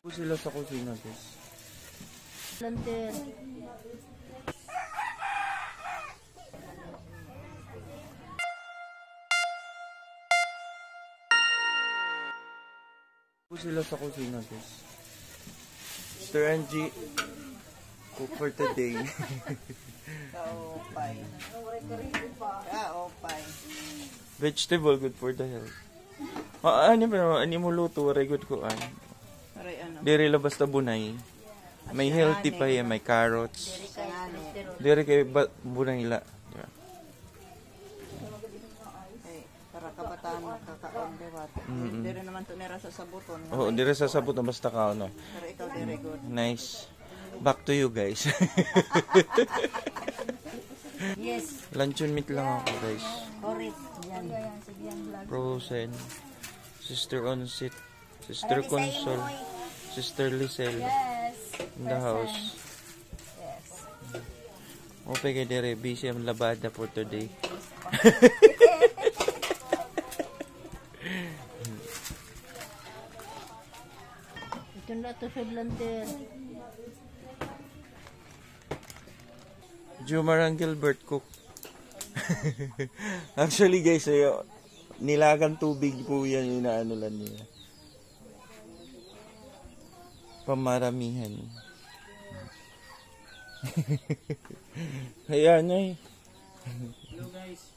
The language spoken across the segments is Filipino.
Po sila sa kusina, guys. Lanter. Po sila sa kusina, guys. Mr. Angie, cook for today. Kaopay. Kaopay. Vegetable, good for the health. Ano mo luto, very good ko an. Aray ano? Diri labas na bunay. May healthy pa yan, may carrots. Diri kay bunay la. Yeah. Ay, para kabataan makakaon dewat. Diri naman to nera sa sabuton. Oo, diri sa sabot basta ka ano. Pero ikaw very good. Nice. Back to you guys. Yes. Luncheon meat lang ako guys. Correct. Yan. Sige yan vlog. Frozen. Sister Onsit. Sister Consol. Sister Lisel. Yes. In the house. Yes. Okay kay dire. Busy ang labada for today. Ito na ito sa lanter. Jumarang Gilbert cook. Actually guys, nilagang tubig po yan yung inaano lang nila. Pamaramihan. Ayan ay. Hello guys.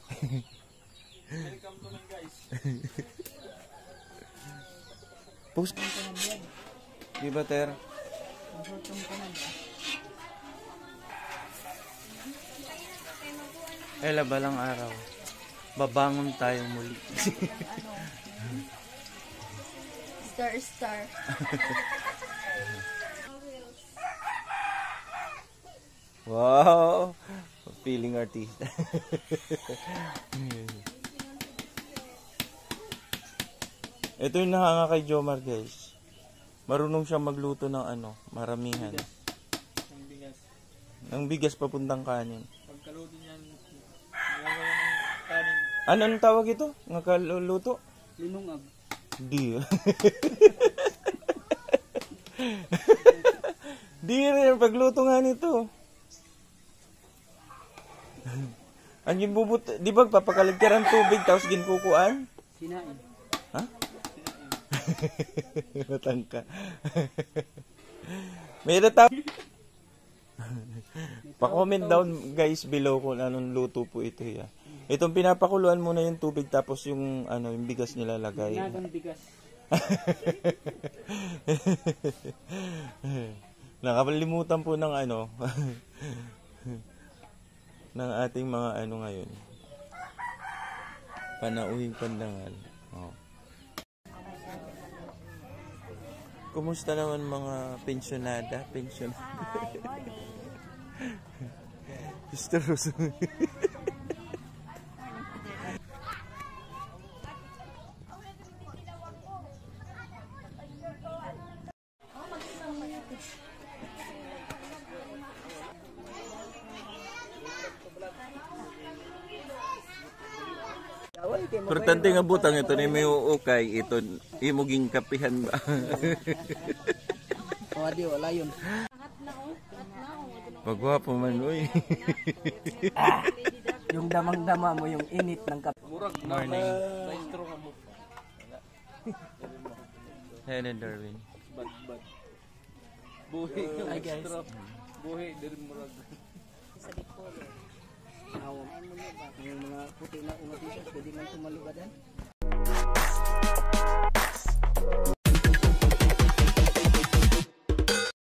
Welcome to my guys. Post. Di ba ter? Balang araw. Babangon tayo muli. Star. Wow! Feeling artista. Ito yung nakanga kay Jomar guys. Marunong siya magluto ng maramihan. Ang bigas. Ng bigas papuntang kanin. Pagkaluto niyan, nagawa ng kanin. Anong tawag ito? Nga kaluluto? Linungag. Di. Di rin pagluto nga nito. Ang bubut, di ba papakaligtaran tubig tapos ginkukuan? Sinain. Ha? Matangka. May natap. Pa-comment down guys below kung anong luto po ito ya. Itong pinapakuluan muna yung tubig tapos yung yung bigas nilalagay. Nagang bigas. Nakalimutan po ng ng ating mga ngayon. Panauhing pandangal. Oh. Kumusta naman mga pensionada? Hi, morning. Sister Rose. Importante nga butang ito ni may uukay ito imuging kapihan ba. Wadi wala yun. Pagwapo man uy. Yung damang-dama mo yung init ng kape. Morning. Maestro ka mo. Helen Darwin. Bad. Buhi. Hi guys. Buhi dari murag. Sa Bicol. Yung mga puti na umatisas, pwede man tumalugadan.